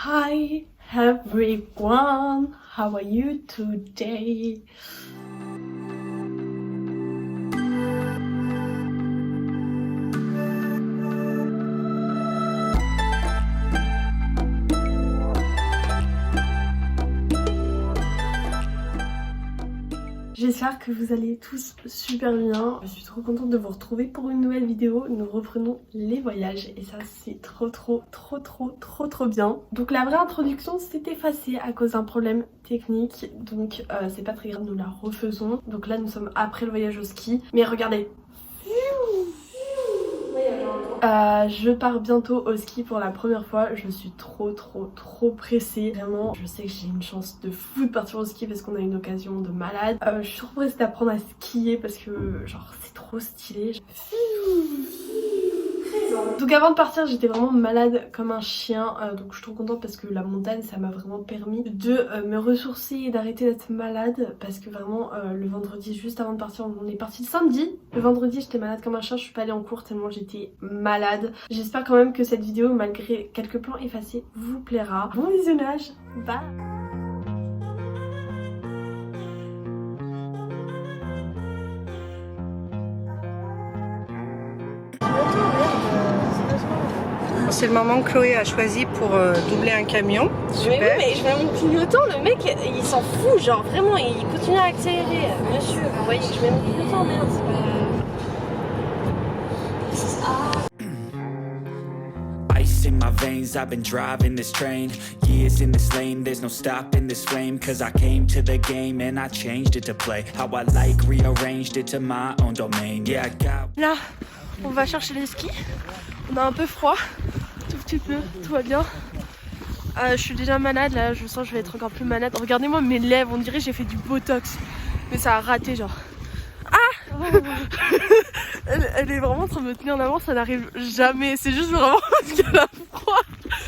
Hi everyone, how are you today? J'espère que vous allez tous super bien. Je suis trop contente de vous retrouver pour une nouvelle vidéo. Nous reprenons les voyages et ça c'est trop bien. Donc la vraie introduction s'est effacée à cause d'un problème technique. Donc c'est pas très grave, nous la refaisons. Donc là nous sommes après le voyage au ski. Mais regardez. Je pars bientôt au ski pour la première fois. Je suis trop pressée. Vraiment, je sais que j'ai une chance de fou de partir au ski parce qu'on a une occasion de malade. Je suis trop pressée d'apprendre à skier parce que genre c'est trop stylé. Donc avant de partir j'étais vraiment malade comme un chien, donc je suis trop contente parce que la montagne ça m'a vraiment permis de me ressourcer et d'arrêter d'être malade parce que vraiment le vendredi juste avant de partir, on est parti le samedi, le vendredi j'étais malade comme un chien, je suis pas allée en cours tellement j'étais malade. J'espère quand même que cette vidéo malgré quelques plans effacés vous plaira. Bon visionnage, bye. C'est le moment que Chloé a choisi pour doubler un camion. Super. Mais oui, mais je vais à mon clignotant, le mec il s'en fout, genre vraiment il continue à accélérer. Monsieur, vous voyez, je mets mon clignotant, merde, c'est pas... Ice in my veins, I've been driving this train. Years in this lane, there's no stopping this flame. Cause I came to the game and I changed it to play how I like, rearranged it to my own domain. Yeah, I got... Là, on va chercher les skis. On a un peu froid, tout petit peu, tout va bien. Je suis déjà malade là, je sens que je vais être encore plus malade. Regardez-moi mes lèvres, on dirait que j'ai fait du botox. Mais ça a raté genre. Ah elle est vraiment en train de me tenir en avant, ça n'arrive jamais. C'est juste vraiment parce qu'elle a froid.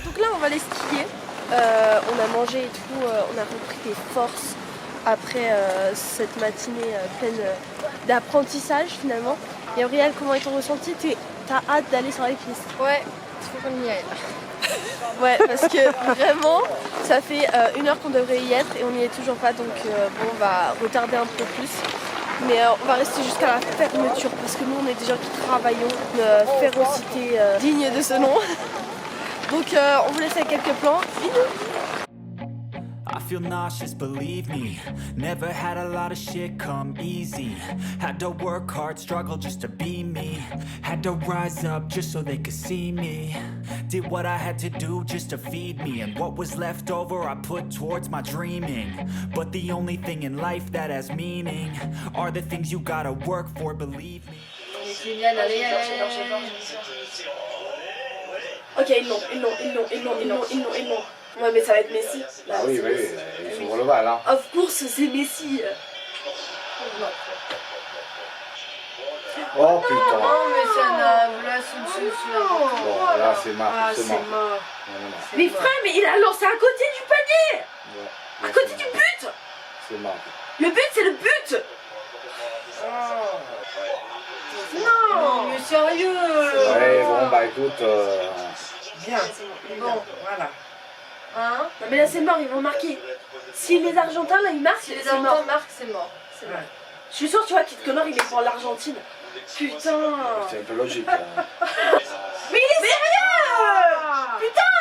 Donc là on va aller skier. On a mangé et tout, on a repris des forces après cette matinée pleine d'apprentissage finalement. Et Auriel, comment est ton ressenti? T'as hâte d'aller sur les pistes? Ouais, il faut qu'on y aille. Ouais, parce que vraiment, ça fait 1 heure qu'on devrait y être et on n'y est toujours pas, donc bon, on va retarder un peu plus. Mais on va rester jusqu'à la fermeture parce que nous, on est des gens qui travaillons, une férocité digne de ce nom. Donc on vous laisse avec quelques plans. Bisous. I feel nauseous, believe me. Never had a lot of shit come easy. Had to work hard, struggle just to be me. Had to rise up just so they could see me. Did what I had to do just to feed me. And what was left over I put towards my dreaming. But the only thing in life that has meaning are the things you gotta work for, believe me. Ok, ils l'ont. Ouais, mais ça va être Messi. Là, ah oui, ils sont relevables. Hein. Of course, c'est Messi. Oh putain. Non, mais ça n'a... Là, c'est Bon, là, c'est mort. Ah, c'est mort. Non. Mais frère, mais il a lancé à côté du panier. Ouais, à côté du but. C'est mort. Le but, c'est le but. Non, mais sérieux. Ouais, bon, bah écoute... Bien, bon, voilà. Hein? Non mais là c'est mort, ils vont marquer. Si les Argentins là ils marquent, Si les c'est mort. Argentins marquent, c'est mort. C'est vrai. Je suis sûre, tu vois, Kit Connor il est pour l'Argentine. Putain. C'est un peu logique. Hein. Mais il est sérieux. Putain.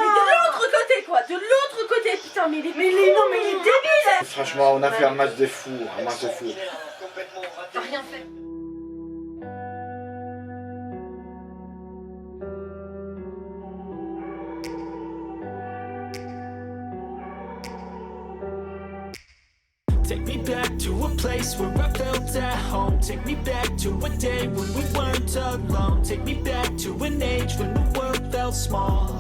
Mais de l'autre côté quoi, de l'autre côté. Putain, mais il est débile. Franchement, on a fait un match de fou. T'as rien fait. Take me back to a place where I felt at home. Take me back to a day when we weren't alone. Take me back to an age when the world felt small.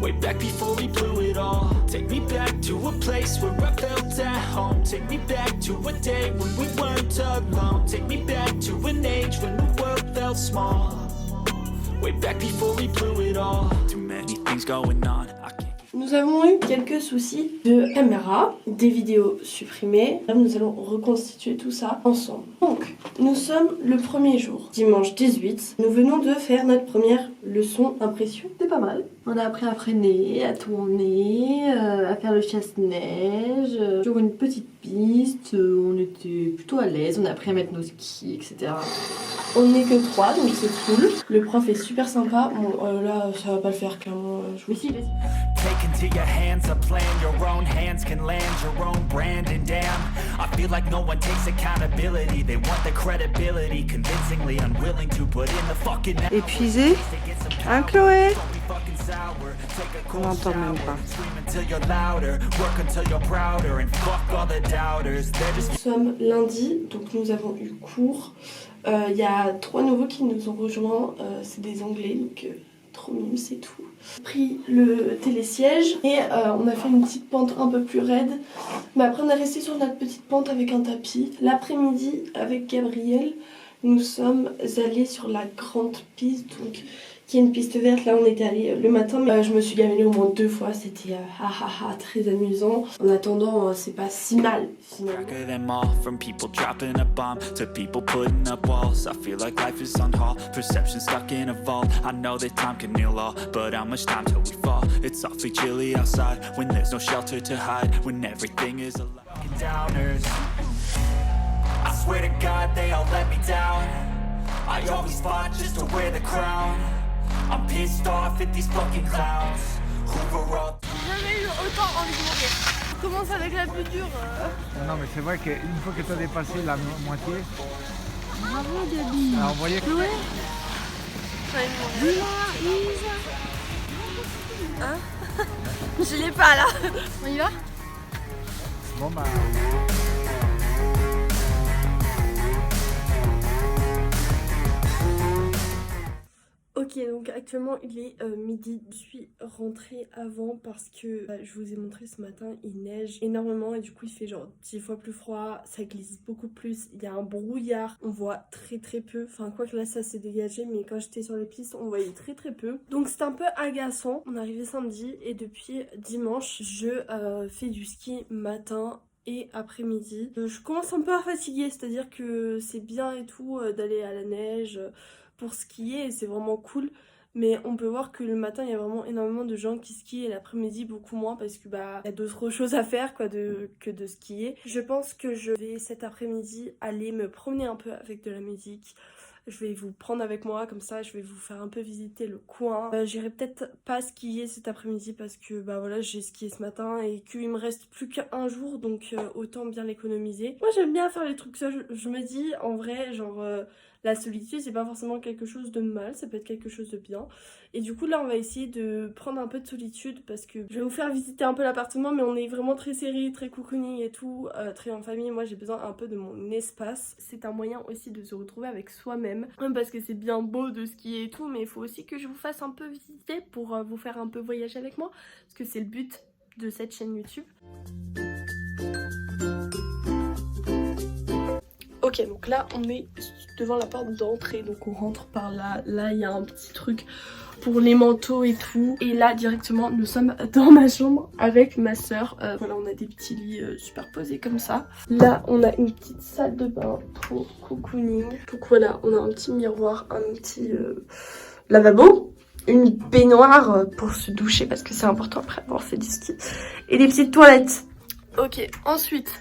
Way back before we blew it all. Take me back to a place where I felt at home. Take me back to a day when we weren't alone. Take me back to an age when the world felt small. Way back before we blew it all. Too many things going on. Nous avons eu quelques soucis de caméra, des vidéos supprimées. Là, nous allons reconstituer tout ça ensemble. Donc, nous sommes le premier jour, dimanche 18. Nous venons de faire notre première leçon impression. C'est pas mal. On a appris à freiner, à tourner, à faire le chasse-neige, sur une petite piste. On était plutôt à l'aise, on a appris à mettre nos skis, etc. On n'est que 3, donc c'est cool. Le prof est super sympa. Bon, là, ça va pas le faire, clairement. Je vous dis, vas-y. Take into your hands a plan, your own hands can land your own brand. And damn, I feel like no one takes accountability. They want the credibility, convincingly unwilling to put in the fucking effort. Épuisé? Hein, Chloé? On n'entend même pas. Nous sommes lundi, donc nous avons eu cours. Il y a 3 nouveaux qui nous ont rejoints. C'est des Anglais, donc trop mime, c'est tout. On a pris le télésiège et on a fait une petite pente un peu plus raide. Mais après, on est resté sur notre petite pente avec un tapis. L'après-midi, avec Gabriel, nous sommes allés sur la grande piste, donc qui est une piste verte. Là, on était allé le matin, mais je me suis gaminée au moins 2 fois. C'était très amusant. En attendant, c'est pas si mal finalement. From people dropping a bomb to people putting up walls. I feel like life is on hold, perception stuck in a vault. I know that time can heal all, but how much time till we fall? It's awfully chilly outside when there's no shelter to hide, when everything is a fucking downers. I swear to God they all let me down. I always fought just to wear the crown. I'm pissed off at these fucking clowns who were all. J'ai jamais eu autant envie de mourir. On commence avec la plus dure. Non mais c'est vrai qu'une fois que tu as dépassé la moitié. Bravo Gabi. Alors vous voyez Chloé. Hein? Je l'ai pas là. On y va? Bon bah. Ok, donc actuellement il est midi. Je suis rentrée avant parce que je vous ai montré ce matin, il neige énormément et du coup il fait genre 10 fois plus froid, ça glisse beaucoup plus, il y a un brouillard, on voit très peu, enfin quoi que là ça s'est dégagé, mais quand j'étais sur les pistes on voyait très peu. Donc c'est un peu agaçant. On est arrivé samedi et depuis dimanche je fais du ski matin et après-midi. Je commence un peu à fatiguer, c'est-à-dire que c'est bien et tout d'aller à la neige pour skier et c'est vraiment cool, mais on peut voir que le matin il y a vraiment énormément de gens qui skient et l'après-midi beaucoup moins parce que bah il y a d'autres choses à faire quoi que de skier. Je pense que je vais cet après-midi aller me promener un peu avec de la musique. Je vais vous prendre avec moi, comme ça je vais vous faire un peu visiter le coin. J'irai peut-être pas skier cet après-midi parce que bah voilà, j'ai skié ce matin et qu'il me reste plus qu'un jour, donc autant bien l'économiser. Moi j'aime bien faire les trucs seuls, je me dis en vrai genre la solitude c'est pas forcément quelque chose de mal, ça peut être quelque chose de bien. Et du coup là on va essayer de prendre un peu de solitude parce que je vais vous faire visiter un peu l'appartement, mais on est vraiment très serré, très cocooning et tout, très en famille. Moi j'ai besoin un peu de mon espace. C'est un moyen aussi de se retrouver avec soi-même, parce que c'est bien beau de skier et tout, mais il faut aussi que je vous fasse un peu visiter pour vous faire un peu voyager avec moi, parce que c'est le but de cette chaîne YouTube. Ok, donc là on est devant la porte d'entrée, donc on rentre par là. Là il y a un petit truc pour les manteaux et tout. Et là directement nous sommes dans ma chambre avec ma soeur. Voilà, on a des petits lits superposés comme ça. Là on a une petite salle de bain pour cocooning. Donc voilà, on a un petit miroir, un petit lavabo, une baignoire pour se doucher parce que c'est important après avoir fait du ski, et des petites toilettes. Ok, ensuite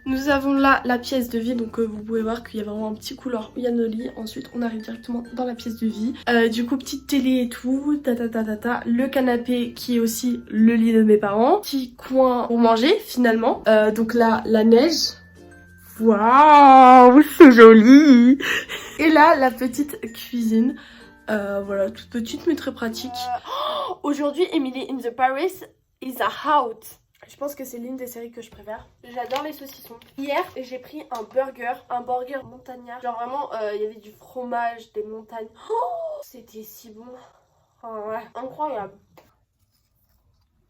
nous avons là la pièce de vie, donc vous pouvez voir qu'il y a vraiment un petit couloir où il y a nos lits. Ensuite on arrive directement dans la pièce de vie. Du coup petite télé et tout, le canapé qui est aussi le lit de mes parents. Petit coin pour manger finalement. Donc là la neige. Waouh, c'est joli. Et là la petite cuisine. Voilà, toute petite mais très pratique. Aujourd'hui Emily in the Paris is out. Je pense que c'est l'une des séries que je préfère. J'adore les saucissons. Hier, j'ai pris un burger montagnard. Genre vraiment, il y avait du fromage, des montagnes. Oh, c'était si bon. Oh, ouais, incroyable.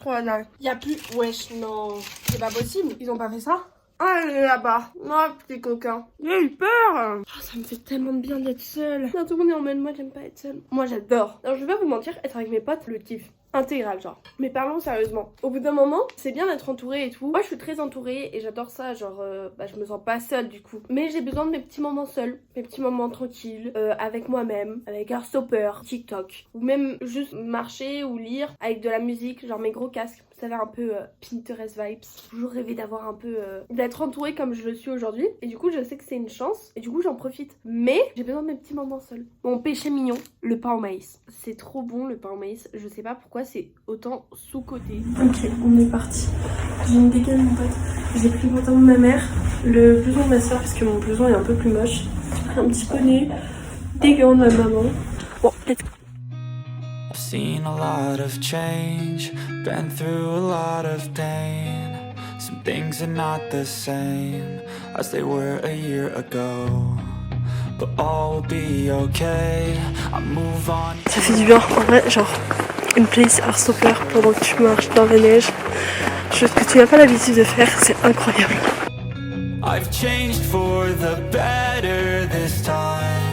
Voilà. Il y a plus... Wesh, non. C'est pas possible. Ils ont pas fait ça? Ah, elle est là-bas. Oh, petit coquin. J'ai eu peur. Oh, ça me fait tellement de bien d'être seule. Tout le monde est en mode, moi j'aime pas être seule. Moi j'adore. Alors je vais pas vous mentir, être avec mes potes, le kiff. intégrale genre. Mais parlons sérieusement. Au bout d'un moment, c'est bien d'être entourée et tout. Moi je suis très entourée et j'adore ça, genre je me sens pas seule du coup. Mais j'ai besoin de mes petits moments seuls, mes petits moments tranquilles, avec moi-même, avec un stopper, TikTok. Ou même juste marcher ou lire avec de la musique, genre mes gros casques. Vous savez, un peu Pinterest vibes. J'ai toujours rêvé d'avoir un peu... d'être entourée comme je le suis aujourd'hui. Et du coup, je sais que c'est une chance. Et du coup, j'en profite. Mais j'ai besoin de mes petits moments seuls. Mon péché mignon, le pain au maïs. C'est trop bon, le pain au maïs. Je sais pas pourquoi c'est autant sous-coté. Ok, on est parti. J'ai une dégaine, mon pote. J'ai pris le pantalon de ma mère, le blouson de ma soeur, parce que mon blouson est un peu plus moche. Un petit bonnet, des gants de ma maman. Bon, let's go. I've seen a lot of change, been through a lot of pain. Some things are not the same as they were a year ago, but all will be okay. I move on. Ça fait du bien, en vrai, genre une playlist hors stopper pendant que tu marches dans la neige. Chose que tu n'as pas l'habitude de faire, c'est incroyable. I've changed for the better this time.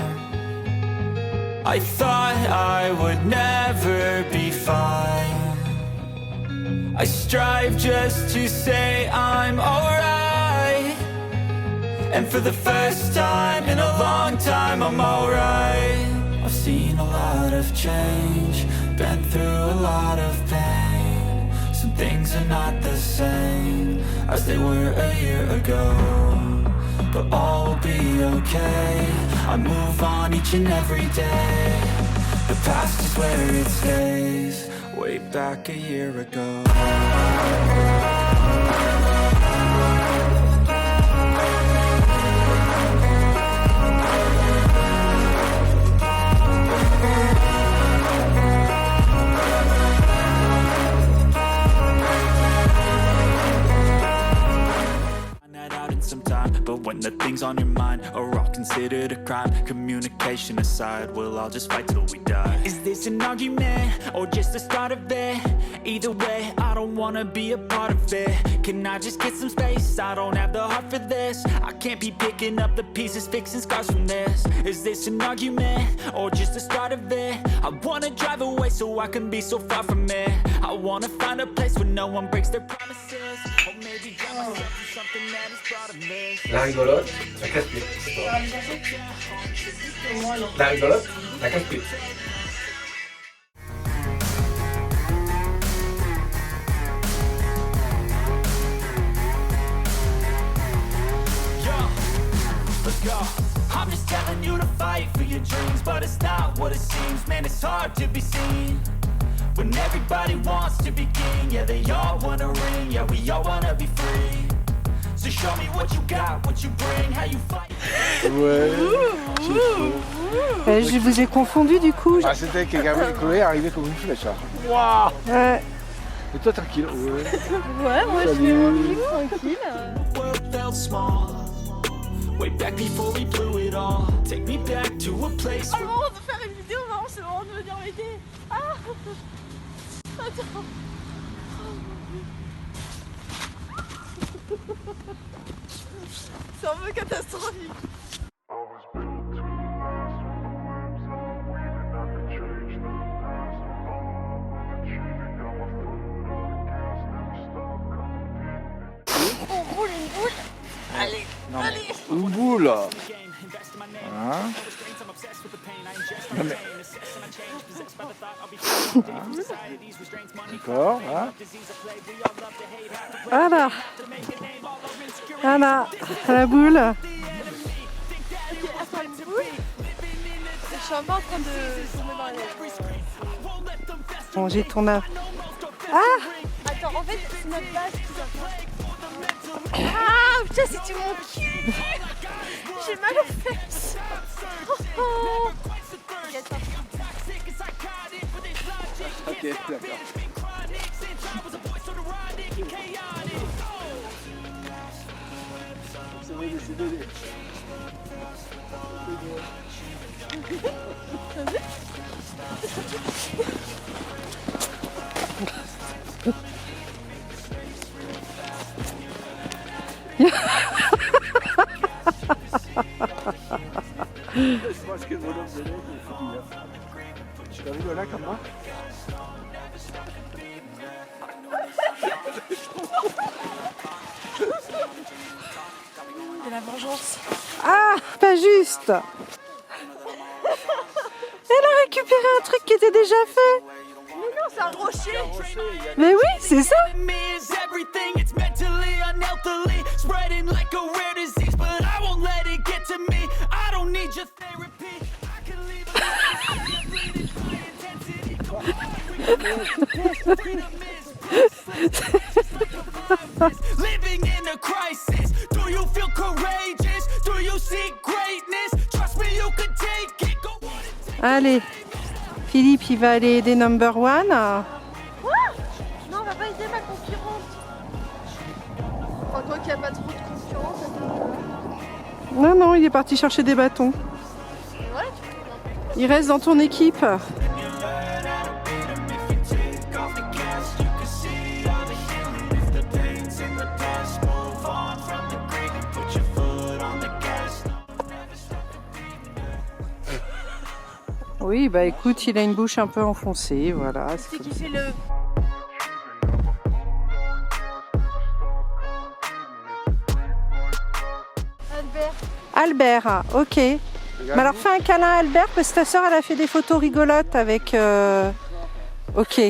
I thought I would never be fine. I strive just to say I'm alright. And for the first time in a long time I'm alright. I've seen a lot of change, been through a lot of pain. Some things are not the same as they were a year ago, but all will be okay. I move on each and every day. The past is where it stays. Way back a year ago. But when the things on your mind are all considered a crime, communication aside, we'll all just fight till we die. Is this an argument or just the start of it? Either way, I don't wanna be a part of it. Can I just get some space? I don't have the heart for this. I can't be picking up the pieces, fixing scars from this. Is this an argument or just the start of it? I wanna drive away so I can be so far from it. I wanna find a place where no one breaks their promises. Or maybe drown myself in something that is proud of this. La rigolote, la casse-pied. La rigolote, la casse-pied. I'm just telling you to fight for your dreams, but it's not what it seems. Man, it's hard to be seen when everybody wants to be king. Yeah, they all wanna ring. Yeah, we all wanna be free. So show me what you got, what you bring, how you fight. Ouais. Je vous ai confondu du coup. Ah, c'était que Chloé arrivait comme une flèche. Waouh. Ouais. Et toi tranquille. Ouais. Ouais, moi je vais mon truc tranquille. The world felt small, way back before we blew it all. Take me back to a place C'est where le moment de faire une vidéo, vraiment c'est le moment de venir m'aider. Ah attends. C'est un peu catastrophique. On roule une boule. Allez, Non, allez. une boule. Voilà. Non, mais... D'accord, voilà. Voilà. Voilà. La boule. Ok, attends, une boule. Je suis un peu en train de tomber dans les lèvres. Bon, j'ai ton âme. Attends, en fait, c'est notre base qui va. Ah putain, c'était mon cul. J'ai mal aux fesses. Oh. Ok, d'accord. C'est bébé. Je pense que mon homme de l'aide, il faut dire. Tu rigoles là comme moi? Vengeance. Ah, pas juste. Elle a récupéré un truc qui était déjà fait. Mais non, c'est un rocher. Mais oui, c'est ça. Living in a crisis. Do you feel courageous? Do you seek greatness? Trust me, you can take it. Go on and take it. Allez, Philippe, il va aller aider number one. Non, on va pas aider ma concurrente. Enfin, toi qui a pas trop de concurrence. Non, non, il est parti chercher des bâtons. Ouais, Il reste dans ton équipe. Oui, bah écoute, il a une bouche un peu enfoncée, voilà. c'est qui fait le... Albert, ok. Mais alors fais un câlin à Albert parce que ta soeur elle a fait des photos rigolotes avec... Ok.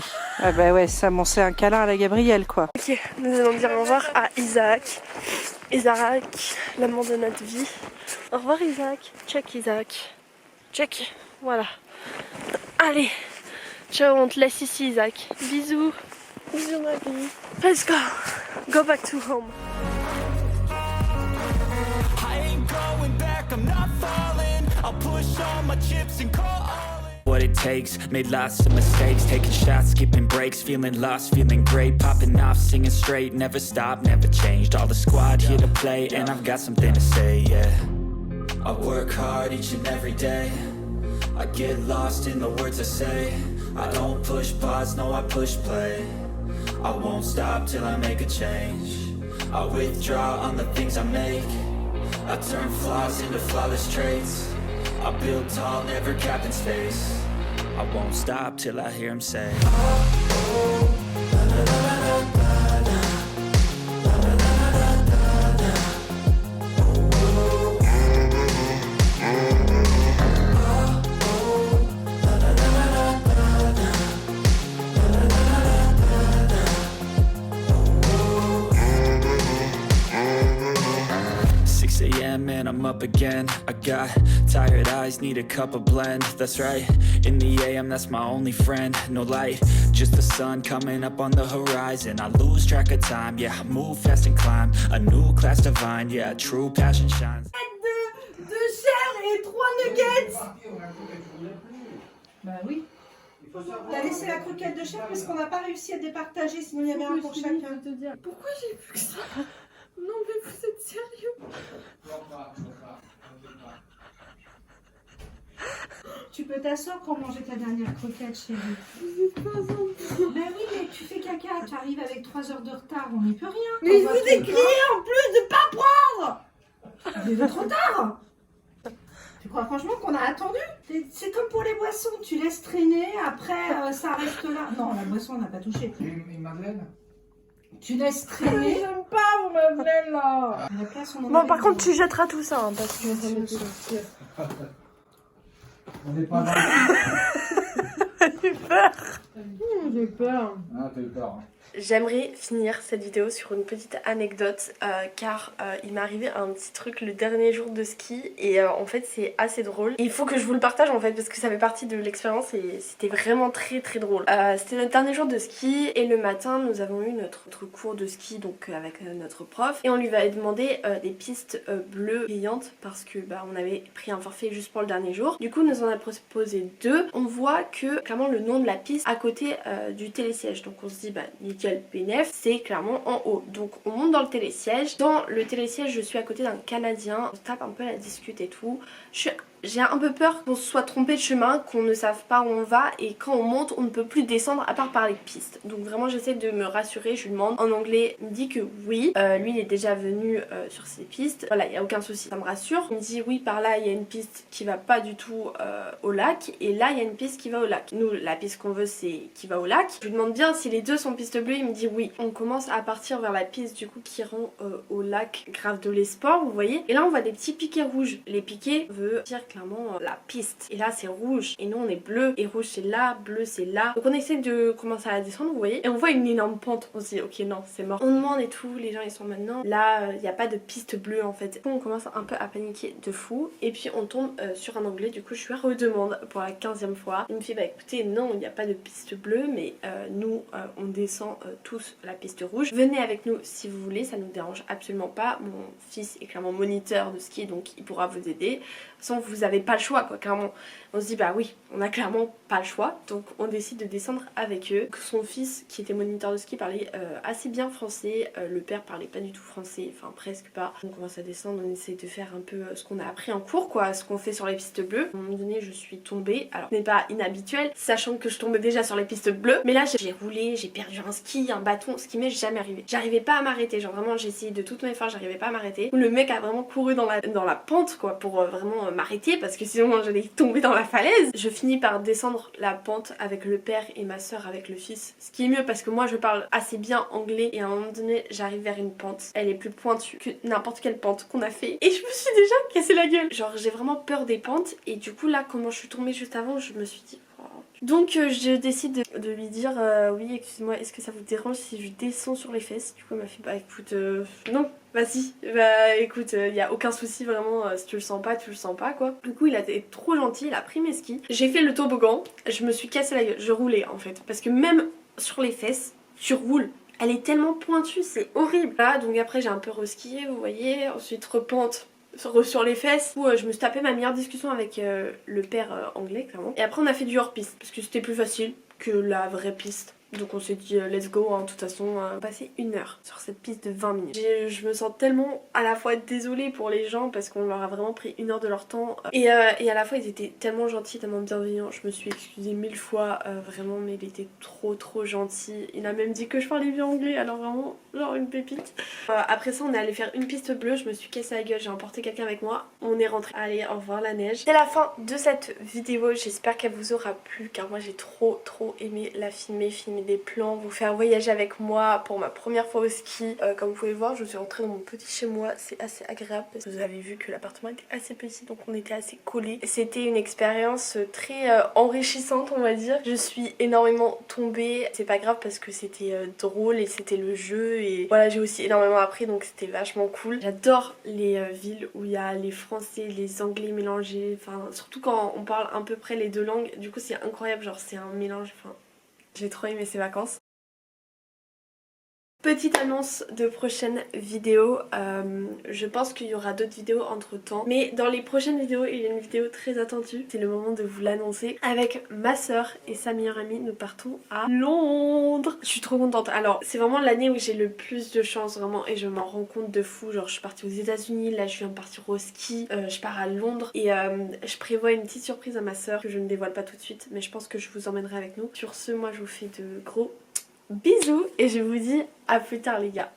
Ah bah ouais, ça m'en c'est un câlin à la Gabrielle quoi. Ok, nous allons dire au revoir à Isaac. Isaac, l'amour de notre vie. Au revoir Isaac. Check Isaac. Check. Voilà. Allez. Ciao, on te laisse ici Isaac. Bisous. Bisous ma vie. Let's go. Go back to home. I ain't going back, I'm not falling. I'll push all my chips and call all in. What it takes, made lots of mistakes, taking shots, skipping breaks, feeling lost, feeling great, popping off, singing straight, never stopped, never changed. All the squad here to play, and I've got something to say, yeah. I work hard each and every day. I get lost in the words I say. I don't push pause, no I push play. I won't stop till I make a change. I withdraw on the things I make. I turn flaws into flawless traits. I build tall, never capped in space. I won't stop till I hear him say and I'm up again. I got tired eyes, need a cup of blend. That's right, in the AM, that's my only friend. No light, just the sun coming up on the horizon. I lose track of time, yeah, I move fast and climb. A new class divine, yeah, true passion shines. Deux chairs et 3 nuggets. Bah oui. T'as laissé la croquette de chair parce qu'on n'a pas réussi à départager, sinon il y avait un pour chacun. Pourquoi j'ai plus que ça? Non mais vous êtes sérieux? Tu peux t'asseoir pour manger ta dernière croquette, chérie. Vous êtes pas gentil. Ben oui, mais tu fais caca, tu arrives avec 3 heures de retard, on n'y peut rien. Mais je vous ai crié en plus de pas prendre. Il est trop tard. Tu crois franchement qu'on a attendu? C'est comme pour les boissons, tu laisses traîner, après ça reste là. Non, la boisson on n'a pas touché. Une madeleine? Tu laisses traîner. J'aime pas vos madeleines là. La place, on en Bon, avait par contre, besoin. tu jetteras tout ça, hein, parce que ça me On n'est pas dans... J'ai peur. J'ai peur. Ah, t'as eu peur. Hein. J'aimerais finir cette vidéo sur une petite anecdote car il m'est arrivé un petit truc le dernier jour de ski et en fait c'est assez drôle. Et il faut que je vous le partage en fait parce que ça fait partie de l'expérience et c'était vraiment très drôle. C'était notre dernier jour de ski et le matin nous avons eu notre cours de ski donc avec notre prof et on lui avait demandé des pistes bleues brillantes parce que bah, on avait pris un forfait juste pour le dernier jour. Du coup nous en a proposé 2. On voit que clairement le nom de la piste à côté du télésiège donc on se dit bah nickel. PNF, c'est clairement en haut. Donc on monte dans le télésiège. Dans le télésiège, je suis à côté d'un Canadien. On tape un peu la discute et tout. j'ai un peu peur qu'on se soit trompé de chemin, qu'on ne sache pas où on va et quand on monte on ne peut plus descendre à part par les pistes. Donc vraiment j'essaie de me rassurer, je lui demande en anglais, il me dit que oui, lui il est déjà venu sur ces pistes, voilà il n'y a aucun souci, ça me rassure. Il me dit oui par là il y a une piste qui va pas du tout au lac et là il y a une piste qui va au lac. Nous la piste qu'on veut c'est qui va au lac. Je lui demande bien si les deux sont pistes bleues, il me dit oui. On commence à partir vers la piste du coup qui rend au lac Grave de l'Esport, vous voyez. Et là on voit des petits piquets rouges. Les piquets veut dire clairement la piste. Et là c'est rouge et nous on est bleu et rouge c'est là, bleu c'est là. Donc on essaie de commencer à la descendre, vous voyez. Et on voit une énorme pente. On se dit ok non c'est mort. On demande et tout, les gens ils sont maintenant. Là il n'y a pas de piste bleue en fait. On commence un peu à paniquer de fou. Et puis on tombe sur un anglais. Du coup je lui redemande pour la 15e fois. Il me fait bah écoutez non il n'y a pas de piste bleue mais nous on descend tous la piste rouge. Venez avec nous si vous voulez, ça nous dérange absolument pas. Mon fils est clairement moniteur de ski donc il pourra vous aider. De toute façon vous avez pas le choix quoi, clairement. On se dit bah oui, on a clairement pas le choix, donc on décide de descendre avec eux. Son fils qui était moniteur de ski parlait assez bien français, le père parlait pas du tout français, enfin presque pas. On commence à descendre, on essaie de faire un peu ce qu'on a appris en cours quoi, ce qu'on fait sur les pistes bleues. À un moment donné je suis tombée, alors ce n'est pas inhabituel, sachant que je tombais déjà sur les pistes bleues, mais là j'ai roulé, j'ai perdu un ski, un bâton, ce qui m'est jamais arrivé. J'arrivais pas à m'arrêter, genre vraiment j'ai essayé de toutes mes forces, j'arrivais pas à m'arrêter. Le mec a vraiment couru dans la pente quoi pour vraiment m'arrêter parce que sinon j'allais tomber dans la falaise. Je finis par descendre la pente avec le père et ma soeur avec le fils, ce qui est mieux parce que moi je parle assez bien anglais et à un moment donné j'arrive vers une pente, elle est plus pointue que n'importe quelle pente qu'on a fait et je me suis déjà cassé la gueule. Genre j'ai vraiment peur des pentes et du coup là comment je suis tombée juste avant je me suis dit donc je décide de lui dire oui excuse-moi est-ce que ça vous dérange si je descends sur les fesses. Du coup elle m'a fait bah écoute non vas-y, bah écoute y a aucun souci vraiment, si tu le sens pas tu le sens pas quoi. Du coup il a été trop gentil, il a pris mes skis, j'ai fait le toboggan, je me suis cassé la gueule, je roulais en fait parce que même sur les fesses tu roules. Elle est tellement pointue, c'est horrible. Là donc après j'ai un peu reskié vous voyez, ensuite repente sur les fesses où je me suis tapé ma meilleure discussion avec le père anglais clairement. Et après on a fait du hors piste parce que c'était plus facile que la vraie piste. Donc on s'est dit let's go hein, de toute façon on a passé 1 heure sur cette piste de 20 minutes. Je me sens tellement à la fois désolée pour les gens parce qu'on leur a vraiment pris 1 heure de leur temps et à la fois ils étaient tellement gentils, tellement bienveillants. Je me suis excusée 1000 fois vraiment mais il était trop gentil. Il a même dit que je parlais bien anglais alors vraiment genre une pépite. Après ça on est allé faire une piste bleue, je me suis cassé la gueule, j'ai emporté quelqu'un avec moi, on est rentré. Allez au revoir la neige. C'est la fin de cette vidéo, j'espère qu'elle vous aura plu car moi j'ai trop aimé la filmer des plans, vous faire voyager avec moi pour ma première fois au ski. Comme vous pouvez le voir je suis rentrée dans mon petit chez moi, c'est assez agréable parce que vous avez vu que l'appartement était assez petit donc on était assez collés. C'était une expérience très enrichissante on va dire. Je suis énormément tombée, c'est pas grave parce que c'était drôle et c'était le jeu et voilà j'ai aussi énormément appris donc c'était vachement cool. J'adore les villes où il y a les français, les anglais mélangés, enfin surtout quand on parle à peu près les deux langues, du coup c'est incroyable, genre c'est un mélange, enfin j'ai trop aimé ces vacances. Petite annonce de prochaines vidéos, je pense qu'il y aura d'autres vidéos entre temps, mais dans les prochaines vidéos il y a une vidéo très attendue, c'est le moment de vous l'annoncer. Avec ma soeur et sa meilleure amie nous partons à Londres. Je suis trop contente, alors c'est vraiment l'année où j'ai le plus de chance vraiment et je m'en rends compte de fou. Genre je suis partie aux États-Unis, là je viens de partir au ski, je pars à Londres et je prévois une petite surprise à ma soeur que je ne dévoile pas tout de suite mais je pense que je vous emmènerai avec nous. Sur ce moi je vous fais de gros bisous et je vous dis à plus tard les gars.